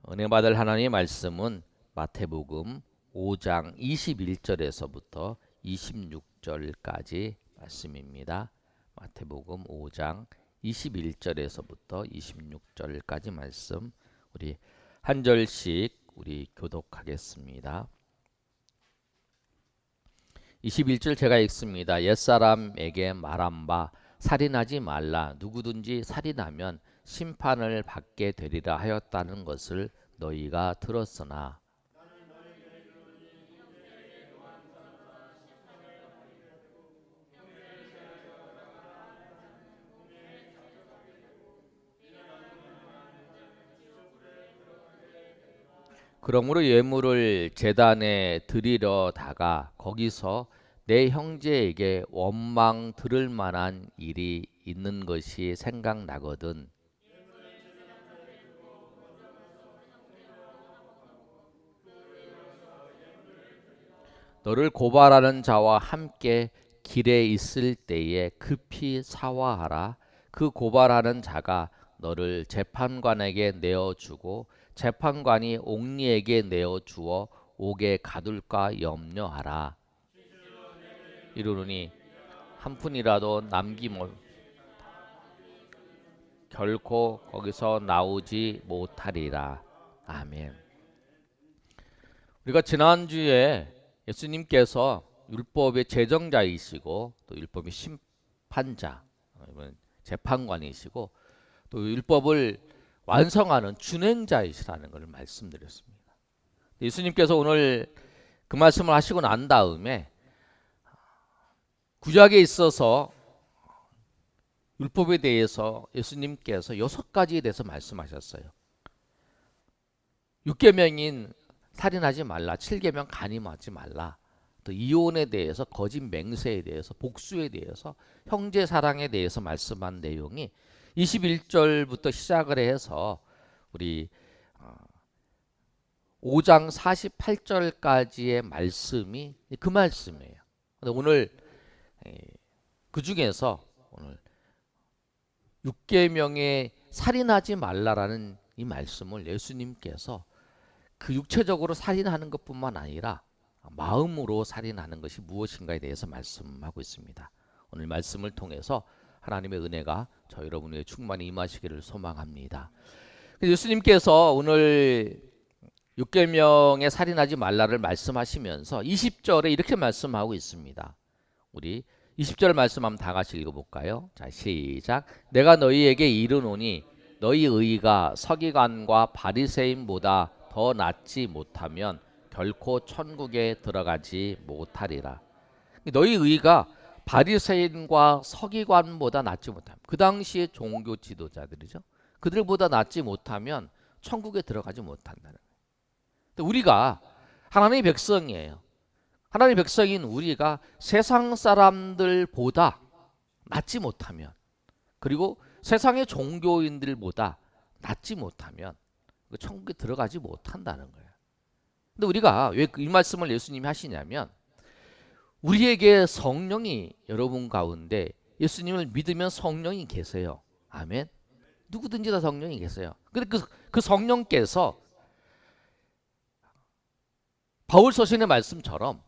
은혜 받을 하나님의 말씀은 마태복음 5장 21절에서부터 26절까지 말씀입니다. 마태복음 5장 21절에서부터 26절까지 말씀, 우리 한 절씩 우리 교독하겠습니다. 21절 제가 읽습니다. 옛사람에게 말한 바 살인하지 말라. 누구든지 살인하면 심판을 받게 되리라 하였다는 것을 너희가 들었으나 그러므로 예물을 제단에 드리려다가 거기서 내 형제에게 원망 들을 만한 일이 있는 것이 생각나거든 너를 고발하는 자와 함께 길에 있을 때에 급히 사화하라. 그 고발하는 자가 너를 재판관에게 내어주고 재판관이 옥리에게 내어주어 옥에 가둘까 염려하라. 이르노니 한 푼이라도 남김을 결코 거기서 나오지 못하리라. 아멘. 우리가 지난주에 예수님께서 율법의 제정자이시고 또 율법의 심판자, 재판관이시고 또 율법을 완성하는 준행자이시라는 것을 말씀드렸습니다. 예수님께서 오늘 그 말씀을 하시고 난 다음에 구약에 있어서 율법에 대해서 예수님께서 6가지에 대해서 말씀하셨어요. 6계명인 살인하지 말라, 7계명 간음하지 말라, 또 이혼에 대해서, 거짓 맹세에 대해서, 복수에 대해서, 형제 사랑에 대해서 말씀한 내용이 21절부터 시작을 해서 우리 5장 48절까지의 말씀이 그 말씀이에요. 오늘 그 중에서 오늘 6계명에 살인하지 말라라는 이 말씀을 예수님께서 그 육체적으로 살인하는 것뿐만 아니라 마음으로 살인하는 것이 무엇인가에 대해서 말씀하고 있습니다. 오늘 말씀을 통해서 하나님의 은혜가 저 여러분에게 충만히 임하시기를 소망합니다. 예수님께서 오늘 6계명에 살인하지 말라를 말씀하시면서 20절에 이렇게 말씀하고 있습니다. 우리 20절 말씀 한번 다 같이 읽어볼까요? 자, 시작. 내가 너희에게 이르노니 너희 의가 서기관과 바리새인보다 더 낫지 못하면 결코 천국에 들어가지 못하리라. 너희 의가 바리새인과 서기관보다 낫지 못하면, 그 당시의 종교 지도자들이죠. 그들보다 낫지 못하면 천국에 들어가지 못한다는 거예요. 우리가 하나님의 백성이에요. 하나님의 백성인 우리가 세상 사람들보다 낫지 못하면, 그리고 세상의 종교인들보다 낫지 못하면 천국에 들어가지 못한다는 거예요. 근데 우리가 왜 이 말씀을 예수님이 하시냐면, 우리에게 성령이 여러분 가운데, 예수님을 믿으면 성령이 계세요. 아멘. 누구든지 다 성령이 계세요. 근데 그 성령께서 바울 서신의 말씀처럼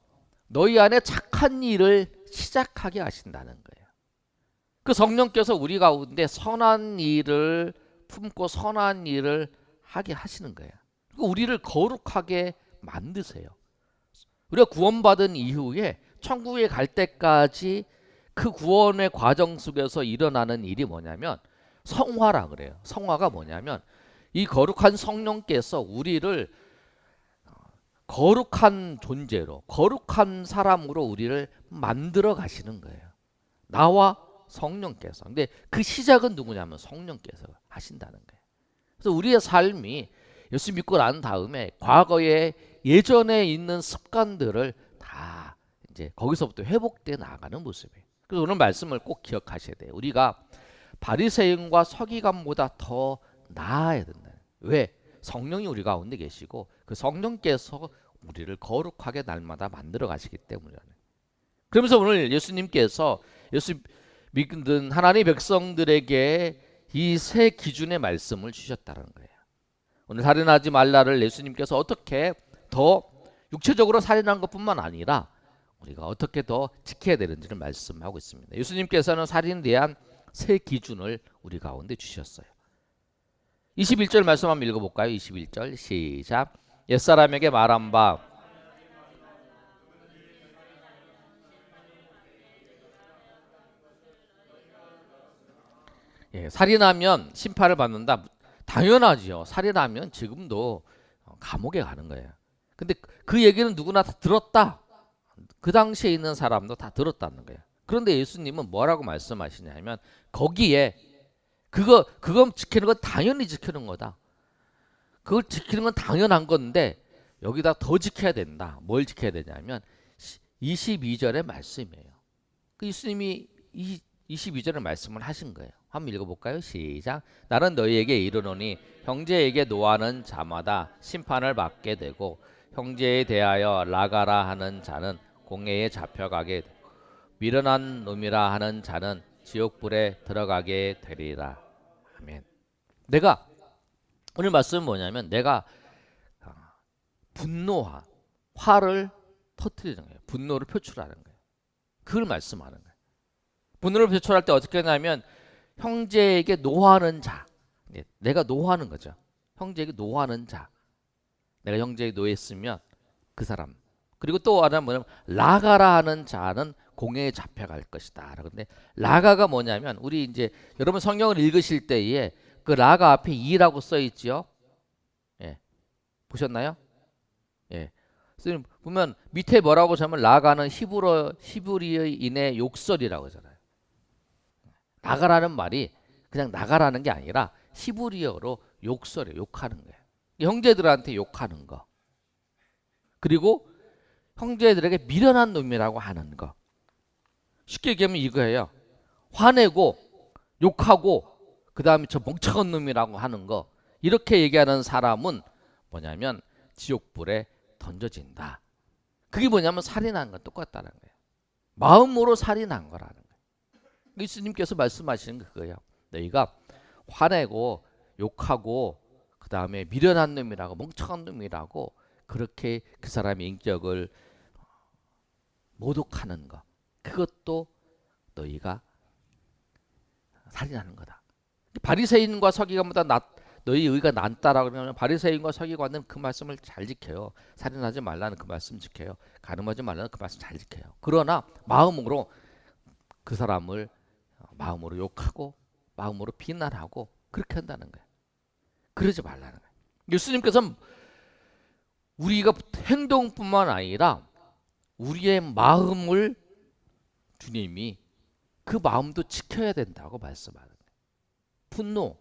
너희 안에 착한 일을 시작하게 하신다는 거예요. 그 성령께서 우리 가운데 선한 일을 품고 선한 일을 하게 하시는 거예요. 우리를 거룩하게 만드세요. 우리가 구원받은 이후에 천국에 갈 때까지 그 구원의 과정 속에서 일어나는 일이 뭐냐면 성화라 그래요. 성화가 뭐냐면 이 거룩한 성령께서 우리를 거룩한 존재로, 거룩한 사람으로 우리를 만들어 가시는 거예요. 나와 성령께서. 근데 그 시작은 누구냐면 성령께서 하신다는 거예요. 그래서 우리의 삶이 예수 믿고 난 다음에 과거에 예전에 있는 습관들을 다 이제 거기서부터 회복돼 나가는 모습이에요. 그래서 오늘 말씀을 꼭 기억하셔야 돼요. 우리가 바리새인과 서기관보다 더 나아야 된다. 왜? 성령이 우리 가운데 계시고 그 성령께서 우리를 거룩하게 날마다 만들어 가시기 때문이에요. 그러면서 오늘 예수님께서 예수 믿는 하나님의 백성들에게 이 세 기준의 말씀을 주셨다는 거예요. 오늘 살인하지 말라를 예수님께서 어떻게 더 육체적으로 살인한 것뿐만 아니라 우리가 어떻게 더 지켜야 되는지를 말씀하고 있습니다. 예수님께서는 살인에 대한 세 기준을 우리 가운데 주셨어요. 21절 말씀 한번 읽어볼까요? 21절 시작. 옛사람에게 말한 바 살인하면 심판을 받는다. 당연하지요. 살인하면 지금도 감옥에 가는 거예요. 근데 그 얘기는 누구나 다 들었다. 그 당시에 있는 사람도 다 들었다는 거예요. 그런데 예수님은 뭐라고 말씀하시냐면 거기에 그거 지키는 건 당연히 지키는 거다. 그걸 지키는 건 당연한 건데 여기다 더 지켜야 된다. 뭘 지켜야 되냐면 22절의 말씀이에요. 그 예수님이 22절의 말씀을 하신 거예요. 한번 읽어볼까요? 시작. 나는 너희에게 이르노니 형제에게 노하는 자마다 심판을 받게 되고 형제에 대하여 나가라 하는 자는 공회에 잡혀가게 되고 미련한 놈이라 하는 자는 지옥불에 들어가게 되리라. 아멘. 내가 오늘 말씀은 뭐냐면 내가 화를 터뜨리는 거예요. 분노를 표출하는 거예요. 그걸 말씀하는 거예요. 분노를 표출할 때 어떻게 하냐면 형제에게 노하는 자. 내가 노하는 거죠. 형제에게 노하는 자. 내가 형제에게 노했으면 그 사람. 그리고 또 하나 뭐냐면 라가라 하는 자는 공회에 잡혀갈 것이다. 그런데 라가가 뭐냐면 우리 이제 여러분 성경을 읽으실 때에 그 라가 앞에 이라고 써 있죠. 예. 보셨나요? 예. 보면 밑에 뭐라고 하면 라가는 히브리어인의 욕설이라고 하잖아요. 나가라는 말이 그냥 나가라는 게 아니라 히브리어로 욕설이에요. 욕하는 거예요. 형제들한테 욕하는 거. 그리고 형제들에게 미련한 놈이라고 하는 거. 쉽게 얘기하면 이거예요. 화내고 욕하고 그 다음에 저 멍청한 놈이라고 하는 거. 이렇게 얘기하는 사람은 뭐냐면 지옥불에 던져진다. 그게 뭐냐면 살인한 건 똑같다는 거예요. 마음으로 살인한 거라는 거예요. 예수님께서 말씀하시는 그거예요. 너희가 화내고 욕하고 그 다음에 미련한 놈이라고 멍청한 놈이라고 그렇게 그 사람의 인격을 모독하는 거. 그것도 너희가 살인하는 거다. 바리새인과 서기관보다 너희 의가 낫다라고 그러면 바리새인과 서기관은 그 말씀을 잘 지켜요. 살인하지 말라는 그 말씀 지켜요. 간음하지 말라는 그 말씀 잘 지켜요. 그러나 마음으로 그 사람을 마음으로 욕하고 마음으로 비난하고 그렇게 한다는 거예요. 그러지 말라는 거예요. 예수님께서는 우리가 행동뿐만 아니라 우리의 마음을 주님이 그 마음도 지켜야 된다고 말씀하는 거예요. 분노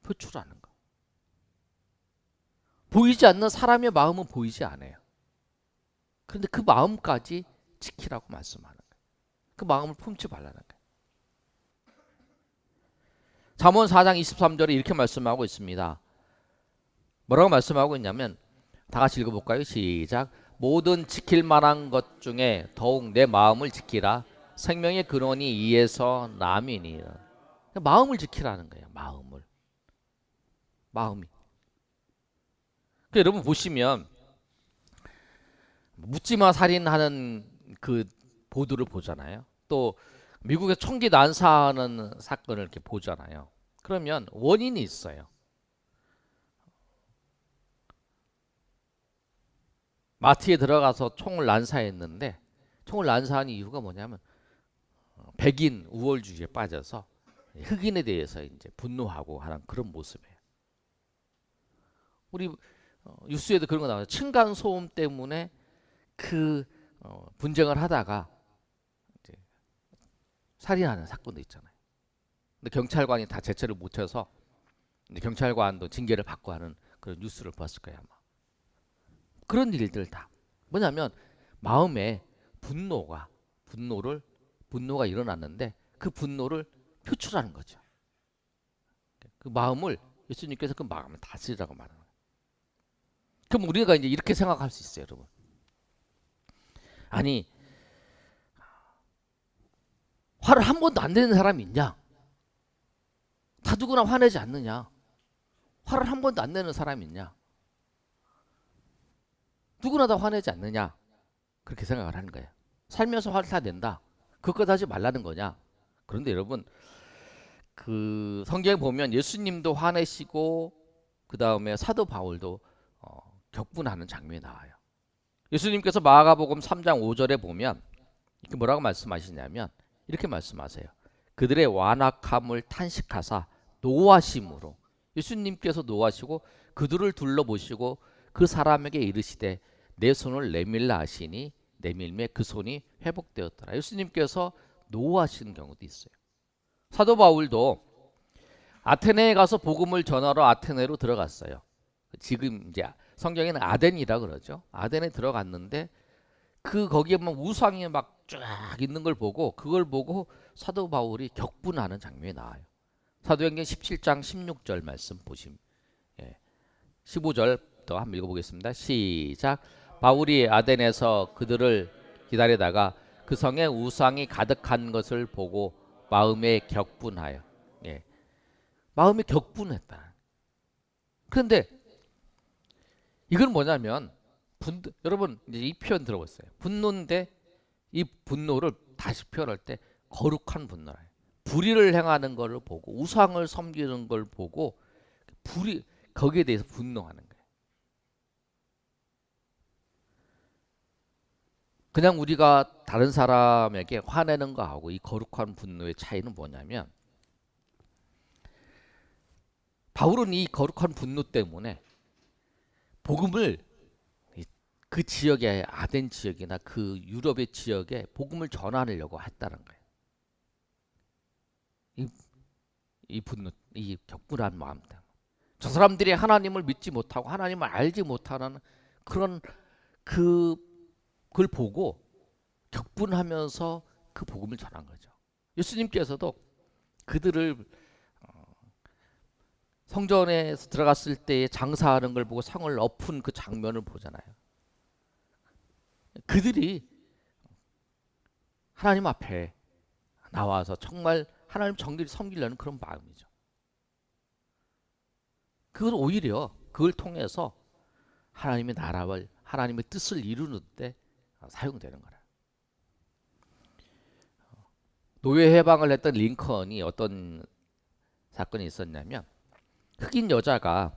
표출하는 거. 보이지 않는 사람의 마음은 보이지 않아요. 그런데 그 마음까지 지키라고 말씀하는 거예요. 그 마음을 품지 말라는 거예요. 잠언 4장 23절에 이렇게 말씀하고 있습니다. 뭐라고 말씀하고 있냐면 다 같이 읽어볼까요? 시작. 모든 지킬 만한 것 중에 더욱 내 마음을 지키라. 생명의 근원이 이에서 남이니라. 마음을 지키라는 거예요. 마음이. 여러분 보시면 묻지마 살인하는 그 보도를 보잖아요. 또 미국의 총기 난사하는 사건을 이렇게 보잖아요. 그러면 원인이 있어요. 마트에 들어가서 총을 난사했는데 총을 난사한 이유가 뭐냐면 백인 우월주의에 빠져서 흑인에 대해서 이제 분노하고 하는 그런 모습이에요. 우리 뉴스에도 그런 거 나와요. 층간 소음 때문에 그 분쟁을 하다가 이제 살인하는 사건도 있잖아요. 근데 경찰관이 다 제체를 못 쳐서 경찰관도 징계를 받고 하는 그런 뉴스를 봤을 거예요 아마. 그런 일들 다 뭐냐면 마음에 분노가 일어났는데 그 분노를 표출하는 거죠. 그 마음을 예수님께서 그 마음을 다스리라고 말하는 거예요. 그럼 우리가 이제 이렇게 생각할 수 있어요, 여러분. 아니 화를 한 번도 안 내는 사람이 있냐? 다 누구나 화내지 않느냐? 화를 한 번도 안 내는 사람이 있냐? 누구나 다 화내지 않느냐? 그렇게 생각을 하는 거예요. 살면서 화를 다 낸다. 그것 하지 말라는 거냐? 그런데 여러분, 그 성경에 보면 예수님도 화내시고 그 다음에 사도 바울도 격분하는 장면이 나와요. 예수님께서 마가복음 3장 5절에 보면 이렇게 뭐라고 말씀하시냐면 이렇게 말씀하세요. 그들의 완악함을 탄식하사 노하심으로, 예수님께서 노하시고 그들을 둘러보시고 그 사람에게 이르시되 내 손을 내밀라 하시니 내밀매 그 손이 회복되었더라. 예수님께서 노하시는 경우도 있어요. 사도 바울도 아테네에 가서 복음을 전하러 아테네로 들어갔어요. 지금 이제 성경에는 아덴이라 그러죠. 아덴에 들어갔는데 그 거기에 막 우상이 막 쫙 있는 걸 보고, 그걸 보고 사도 바울이 격분하는 장면이 나와요. 사도행전 17장 16절 말씀 보시면, 15절부터 한번 읽어보겠습니다. 시작. 바울이 아덴에서 그들을 기다리다가 그 성에 우상이 가득한 것을 보고 마음에 격분하여, 마음에 격분했다. 그런데 이건 뭐냐면 여러분 이제 이 표현 들어보세요. 분노인데 이 분노를 다시 표현할 때 거룩한 분노라. 불의를 행하는 것을 보고 우상을 섬기는 걸 보고 거기에 대해서 분노하는 거예요. 그냥 우리가 다른 사람에게 화내는 거하고 이 거룩한 분노의 차이는 뭐냐면, 바울은 이 거룩한 분노 때문에 복음을 그 지역의 아덴 지역이나 그 유럽의 지역에 복음을 전하려고 했다는 거예요. 이 분노, 이 격분한 마음 때문에 저 사람들이 하나님을 믿지 못하고 하나님을 알지 못하는 그런 그걸 보고 격분하면서 그 복음을 전한 거죠. 예수님께서도 그들을 성전에서 들어갔을 때 장사하는 걸 보고 상을 엎은 그 장면을 보잖아요. 그들이 하나님 앞에 나와서 정말 하나님 정기를 섬기려는 그런 마음이죠. 그걸 오히려 그걸 통해서 하나님의 나라와 하나님의 뜻을 이루는 데 사용되는 거라. 노예 해방을 했던 링컨이 어떤 사건이 있었냐면, 흑인 여자가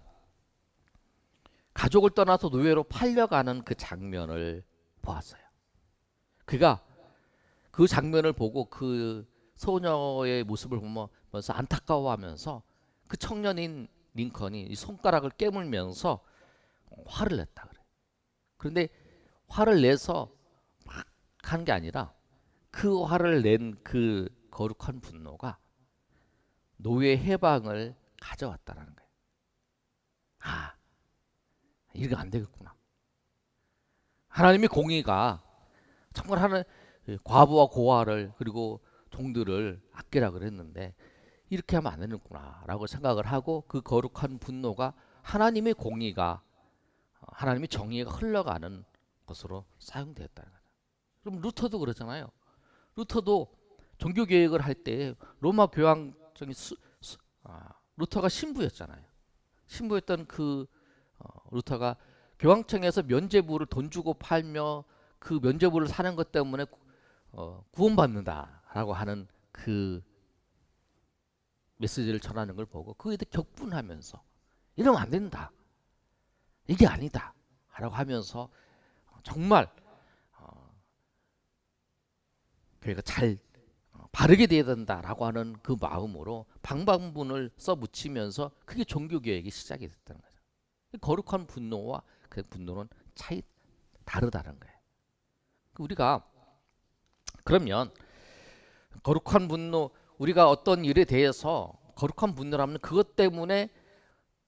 가족을 떠나서 노예로 팔려가는 그 장면을 보았어요. 그가 그 장면을 보고 그 소녀의 모습을 보면서 안타까워하면서 그 청년인 링컨이 이 손가락을 깨물면서 화를 냈다 그래. 그런데 화를 내서 막 하는 게 아니라 그 화를 낸 그 거룩한 분노가 노예 해방을 가져왔다는 거예요. 아, 이거 안 되겠구나. 하나님의 공의가 정말 하는 과부와 고아를 그리고 종들을 아끼라 그랬는데 이렇게 하면 안 되는구나 라고 생각을 하고, 그 거룩한 분노가 하나님의 공의가, 하나님의 정의가 흘러가는 것으로 사용되었다는 거죠. 그럼 루터도 그러잖아요. 루터도 종교개혁을 할 때 로마 교황청이 루터가 신부였잖아요. 신부였던 그 루터가 교황청에서 면죄부를 돈 주고 팔며 그 면죄부를 사는 것 때문에 구원받는다라고 하는 그 메시지를 전하는 걸 보고 그에 대해 격분하면서 이러면 안 된다, 이게 아니다 라고 하면서 정말 교회가 잘 바르게 돼야 된다라고 하는 그 마음으로 방방분을 써붙이면서 그게 종교개혁이 시작이 됐다는 거죠. 거룩한 분노와 그 분노는 다르다는 거예요. 우리가 그러면 거룩한 분노, 우리가 어떤 일에 대해서 거룩한 분노를 하면 그것 때문에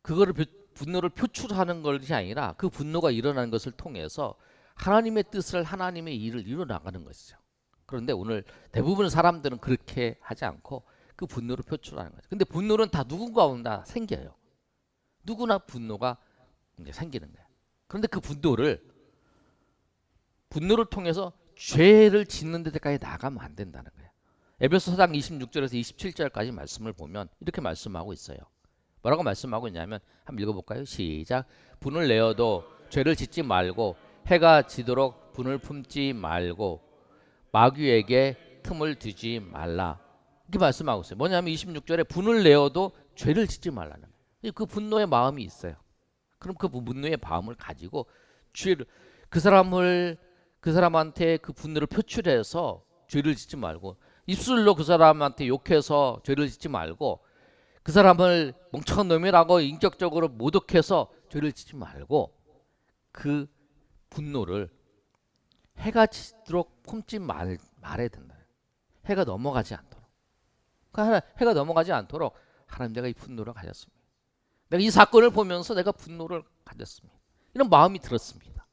그거를 분노를 표출하는 것이 아니라 그 분노가 일어나는 것을 통해서 하나님의 뜻을, 하나님의 일을 이뤄나가는 것이죠. 그런데 오늘 대부분 사람들은 그렇게 하지 않고 그 분노를 표출하는 거죠. 근데 분노는 다 누군가 생겨요. 누구나 분노가 이제 생기는 거예요. 그런데 그 분노를 통해서 죄를 짓는 데까지 나가면 안 된다는 거예요. 에베소 4장 26절에서 27절까지 말씀을 보면 이렇게 말씀하고 있어요. 뭐라고 말씀하고 있냐면 한번 읽어볼까요? 시작. 분을 내어도 죄를 짓지 말고 해가 지도록 분을 품지 말고 마귀에게 틈을 두지 말라. 이렇게 말씀하고 있어요. 뭐냐면 26절에 분을 내어도 죄를 짓지 말라는 거예요. 그 분노의 마음이 있어요. 그럼 그 분노의 마음을 가지고 죄를 그 사람한테 그 분노를 표출해서 죄를 짓지 말고 입술로 그 사람한테 욕해서 죄를 짓지 말고 그 사람을 멍청한 놈이라고 인격적으로 모독해서 죄를 짓지 말고 그 분노를 해가 지도록 품지 말아야 된다. 해가 넘어가지 않도록. 그러니까 해가 넘어가지 않도록 하나님 내가 이 분노를 가졌습니다. 내가 이 사건을 보면서 내가 분노를 가졌습니다. 이런 마음이 들었습니다.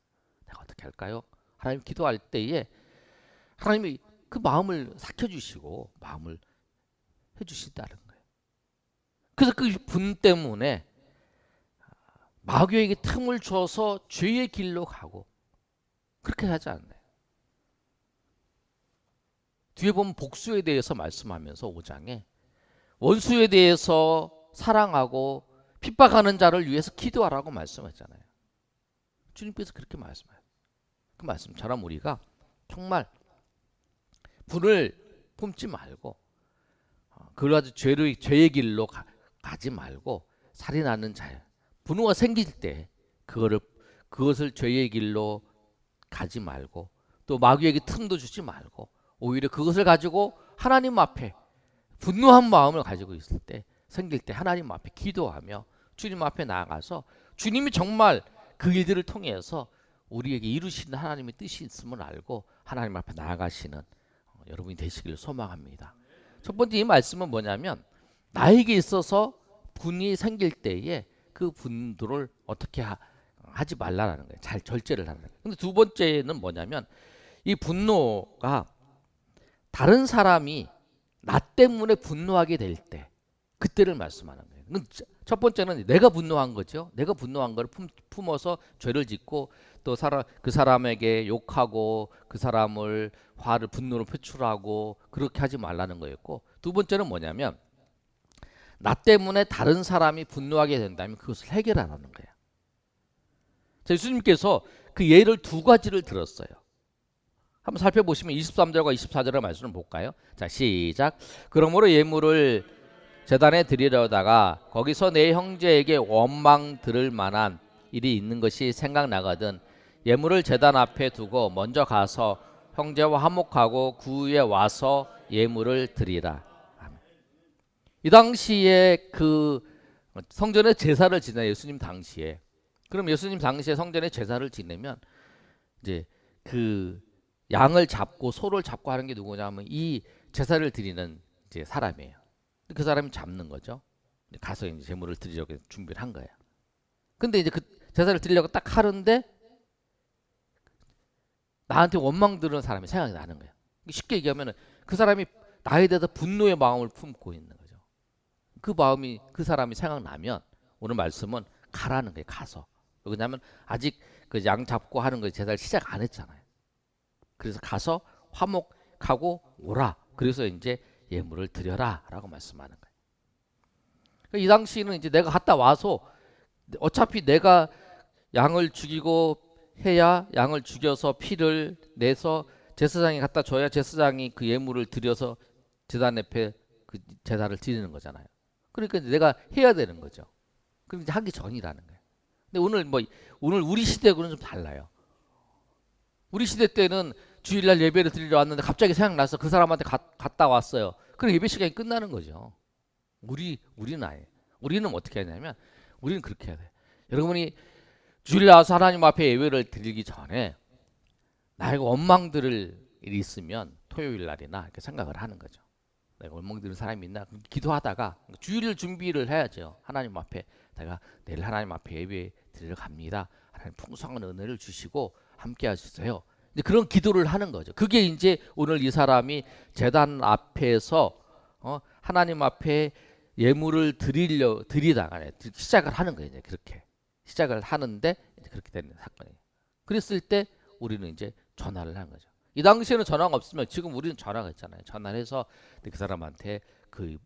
내가 어떻게 할까요? 하나님 기도할 때에 하나님이 그 마음을 삭혀주시고 마음을 해주신다는 거예요. 그래서 그 분 때문에 마귀에게 틈을 줘서 죄의 길로 가고 그렇게 하지 않나요? 뒤에 보면 복수에 대해서 말씀하면서 5장에 원수에 대해서 사랑하고 핍박하는 자를 위해서 기도하라고 말씀했잖아요. 주님께서 그렇게 말씀해요. 그 말씀처럼 우리가 정말 분을 품지 말고 그걸 가지고 죄의 길로 가지 말고 살인하는 자 분노가 생길 때 그것을 죄의 길로 가지 말고 또 마귀에게 틈도 주지 말고 오히려 그것을 가지고 하나님 앞에 분노한 마음을 가지고 있을 때 생길 때 하나님 앞에 기도하며 주님 앞에 나아가서 주님이 정말 그 일들을 통해서 우리에게 이루시는 하나님의 뜻이 있음을 알고 하나님 앞에 나아가시는 여러분이 되시기를 소망합니다. 첫 번째 이 말씀은 뭐냐면 나에게 있어서 분이 생길 때에 그 분도를 어떻게 하지 말라는 거예요. 잘 절제를 하는 거예요. 근데 두 번째는 뭐냐면 이 분노가 다른 사람이 나 때문에 분노하게 될 때 그때를 말씀하는 거예요. 첫 번째는 내가 분노한 거죠. 내가 분노한 걸 품어서 죄를 짓고 또 그 사람에게 욕하고 그 사람을 분노로 표출하고 그렇게 하지 말라는 거였고 두 번째는 뭐냐면 나 때문에 다른 사람이 분노하게 된다면 그것을 해결하라는 거예요. 예수님께서 그 예를 두 가지를 들었어요. 한번 살펴보시면 23절과 24절의 말씀을 볼까요? 자, 시작. 그러므로 예물을 제단에 드리려다가 거기서 내 형제에게 원망 들을 만한 일이 있는 것이 생각나거든 예물을 제단 앞에 두고 먼저 가서 형제와 화목하고 그 후에 와서 예물을 드리라. 아멘. 이 당시에 그 성전에 제사를 지내 예수님 당시에 그럼 예수님 당시에 성전에 제사를 지내면 이제 그 양을 잡고 소를 잡고 하는 게 누구냐면 이 제사를 드리는 이제 사람이에요. 그 사람이 잡는 거죠. 가서 이제 제물을 드리려고 준비를 한 거예요. 근데 이제 그 제사를 드리려고 딱 하는데 나한테 원망 들은 사람이 생각이 나는 거예요. 쉽게 얘기하면 그 사람이 나에 대해서 분노의 마음을 품고 있는 거죠. 그 마음이 그 사람이 생각나면 오늘 말씀은 가라는 거예요. 가서. 왜냐하면 아직 그 양 잡고 하는 거 제사를 시작 안 했잖아요. 그래서 가서 화목하고 오라. 그래서 이제 예물을 드려라 라고 말씀하는 거예요. 이 당시는 이제 내가 갔다 와서 어차피 내가 양을 죽이고 해야 양을 죽여서 피를 내서 제사장이 갖다 줘야 제사장이 그 예물을 드려서 제단 앞에 그 제사를 드리는 거잖아요. 그러니까 내가 해야 되는 거죠. 그럼 이제 하기 전이라는 거예요. 근데 오늘 우리 시대하고는 좀 달라요. 우리 시대 때는 주일날 예배를 드리러 왔는데 갑자기 생각나서 그 사람한테 갔다 왔어요. 그럼 예배 시간이 끝나는 거죠. 우리는 아니에요. 우리는 어떻게 하냐면 우리는 그렇게 해야 돼요. 여러분이 주일날 와서 하나님 앞에 예배를 드리기 전에 나에게 원망 들을 일이 있으면 토요일 날이나 이렇게 생각을 하는 거죠. 내가 원망 들은 사람이 있나? 기도하다가 주일 준비를 해야죠. 하나님 앞에 내가 내일 하나님 앞에 예배 드리러 갑니다. 하나님 풍성한 은혜를 주시고 함께 하시세요. 이제 그런 기도를 하는 거죠. 그게 이제 오늘 이 사람이 제단 앞에서 하나님 앞에 예물을 드리다가 시작을 하는 거예요. 이제 그렇게 시작을 하는데 이제 그렇게 되는 사건이에요. 그랬을 때 우리는 이제 전화를 하는 거죠. 이 당시에는 전화가 없으면 지금 우리는 전화가 있잖아요. 전화를 해서 그 사람한테 그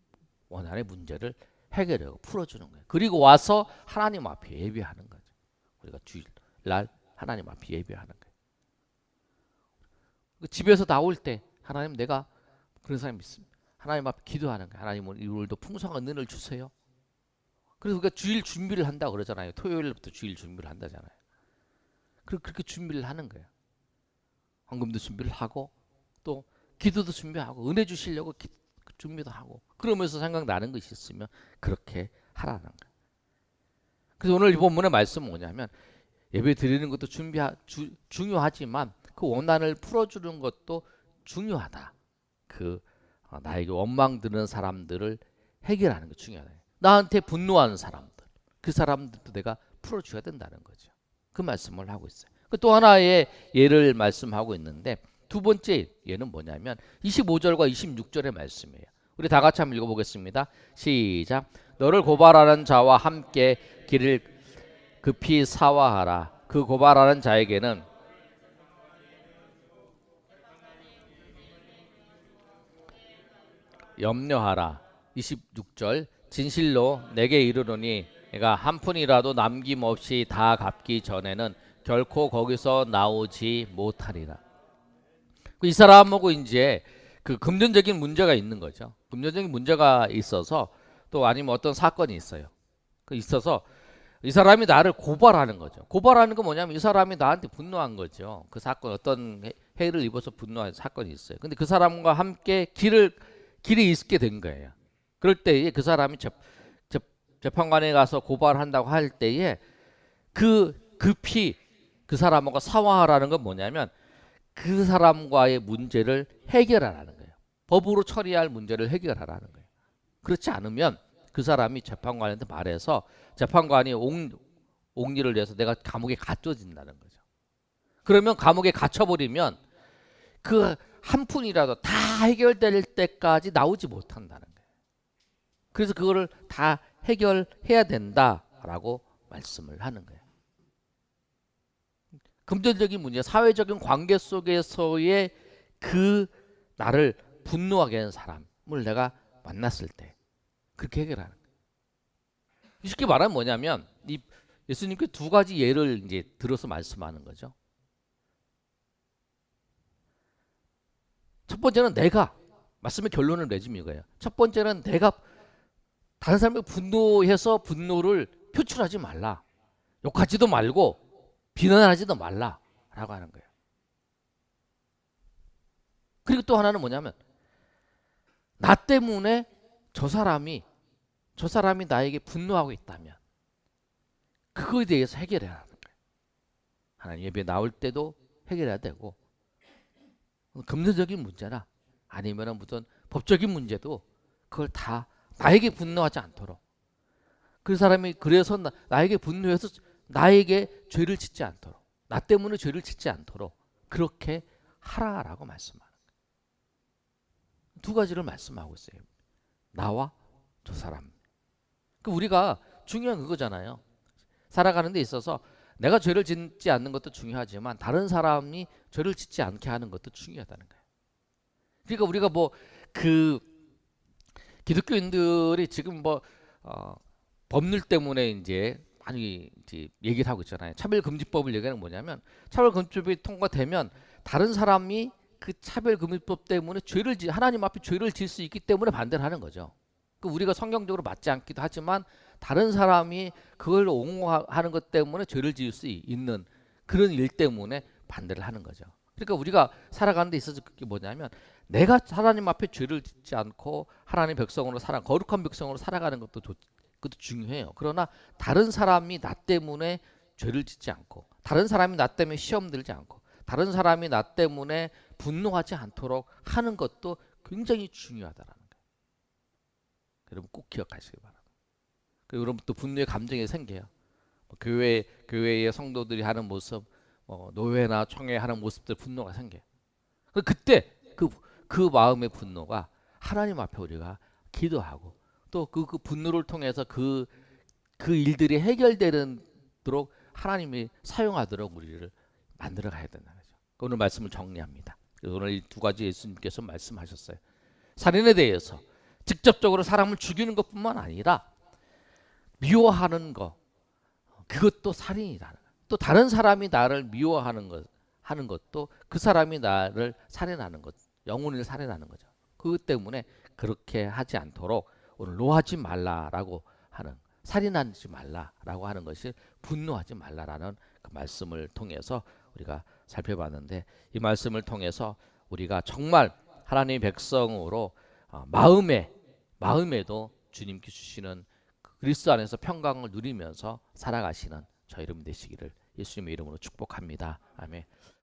원한의 문제를 해결하고 풀어주는 거예요. 그리고 와서 하나님 앞에 예배하는 거죠. 우리가 주일날 하나님 앞에 예배하는 거예요. 집에서 나올 때 하나님 내가 그런 사람이 있습니다. 하나님 앞에 기도하는 거예요. 하나님 오늘도 풍성한 은혜를 주세요. 그래서 우리가 주일 준비를 한다고 그러잖아요. 토요일부터 주일 준비를 한다잖아요. 그렇게 준비를 하는 거예요. 헌금도 준비를 하고 또 기도도 준비하고 은혜 주시려고 준비도 하고 그러면서 생각나는 것이 있으면 그렇게 하라는 거예요. 그래서 오늘 이 본문의 말씀은 뭐냐면 예배 드리는 것도 중요하지만 그 원한을 풀어주는 것도 중요하다. 나에게 원망 드는 사람들을 해결하는 게 중요하다. 나한테 분노하는 사람들, 그 사람들도 내가 풀어줘야 된다는 거죠. 그 말씀을 하고 있어요. 또 하나의 예를 말씀하고 있는데 두 번째 예는 뭐냐면 25절과 26절의 말씀이에요. 우리 다 같이 한번 읽어보겠습니다. 시작. 너를 고발하는 자와 함께 길을 급히 사화하라. 그 고발하는 자에게는 염려하라. 26절. 진실로 내게 이르노니 내가 한 푼이라도 남김없이 다 갚기 전에는 결코 거기서 나오지 못하리라. 이 사람하고 이제 그 금전적인 문제가 있는 거죠. 금전적인 문제가 있어서 또 아니면 어떤 사건이 있어요. 있어서 이 사람이 나를 고발하는 거죠. 고발하는 건 뭐냐면 이 사람이 나한테 분노한 거죠. 그 사건 어떤 해를 입어서 분노한 사건이 있어요. 근데 그 사람과 함께 길에 있게 된 거예요. 그럴 때에 그 사람이 재판관에 가서 고발한다고 할 때에 급히 그 사람하고 사화하라는 건 뭐냐면 그 사람과의 문제를 해결하라는 거예요. 법으로 처리할 문제를 해결하라는 거예요. 그렇지 않으면 그 사람이 재판관한테 말해서 재판관이 옥리를 내서 내가 감옥에 갇혀진다는 거죠. 그러면 감옥에 갇혀버리면 그 한 푼이라도 다 해결될 때까지 나오지 못한다는 거예요. 그래서 그거를 다 해결해야 된다라고 말씀을 하는 거예요. 금전적인 문제, 사회적인 관계 속에서의 나를 분노하게 하는 사람을 내가 만났을 때 그렇게 해결하는 거예요. 쉽게 말하면 뭐냐면 예수님께 두 가지 예를 이제 들어서 말씀하는 거죠. 첫 번째는 말씀의 결론을 내주면 이거예요. 첫 번째는 내가 다른 사람을 분노해서 분노를 표출하지 말라. 욕하지도 말고 비난하지도 말라라고 하는 거예요. 그리고 또 하나는 뭐냐면 나 때문에 저 사람이 나에게 분노하고 있다면 그거에 대해서 해결해야 하는 거예요. 하나님 예배 나올 때도 해결해야 되고 금전적인 문제나 아니면 무슨 법적인 문제도 그걸 다 나에게 분노하지 않도록 그 사람이 그래서 나에게 분노해서 나에게 죄를 짓지 않도록 나 때문에 죄를 짓지 않도록 그렇게 하라라고 말씀하는 거예요. 두 가지를 말씀하고 있어요. 나와 저 사람. 우리가 중요한 그거잖아요. 살아가는 데 있어서 내가 죄를 짓지 않는 것도 중요하지만 다른 사람이 죄를 짓지 않게 하는 것도 중요하다는 거예요. 그러니까 우리가 기독교인들이 지금 법률 때문에 이제 많이 이제 얘기를 하고 있잖아요. 차별금지법을 얘기하는 뭐냐면 차별금지법이 통과되면 다른 사람이 그 차별금지법 때문에 하나님 앞에 죄를 질 수 있기 때문에 반대를 하는 거죠. 우리가 성경적으로 맞지 않기도 하지만 다른 사람이 그걸 옹호하는 것 때문에 죄를 지을 수 있는 그런 일 때문에 반대를 하는 거죠. 그러니까 우리가 살아가는 데 있어서 그게 뭐냐면 내가 하나님 앞에 죄를 짓지 않고 하나님의 백성으로 거룩한 백성으로 살아가는 그것도 중요해요. 그러나 다른 사람이 나 때문에 죄를 짓지 않고 다른 사람이 나 때문에 시험 들지 않고 다른 사람이 나 때문에 분노하지 않도록 하는 것도 굉장히 중요하다라는 거예요. 여러분 꼭 기억하시기 바랍니다. 여러분 또 분노의 감정이 생겨요. 교회의 성도들이 하는 모습, 노회나 총회 하는 모습들 분노가 생겨요. 그때 그 마음의 분노가 하나님 앞에 우리가 기도하고 또 그 분노를 통해서 그 일들이 해결되도록 하나님이 사용하도록 우리를 만들어 가야 된다는 거죠. 오늘 말씀을 정리합니다. 오늘 이 두 가지 예수님께서 말씀하셨어요. 살인에 대해서 직접적으로 사람을 죽이는 것뿐만 아니라 미워하는 거, 그것도 살인이라는 거예요. 또 다른 사람이 나를 미워하는 것 하는 것도 그 사람이 나를 살인하는 것, 영혼을 살인하는 거죠. 그것 때문에 그렇게 하지 않도록 오늘 노하지 말라라고 하는, 살인하지 말라라고 하는 것이 분노하지 말라라는 그 말씀을 통해서 우리가 살펴봤는데, 이 말씀을 통해서 우리가 정말 하나님의 백성으로 마음에도 주님께 주시는 그리스도 안에서 평강을 누리면서 살아가시는 저 여러분 되시기를 예수님의 이름으로 축복합니다. 아멘.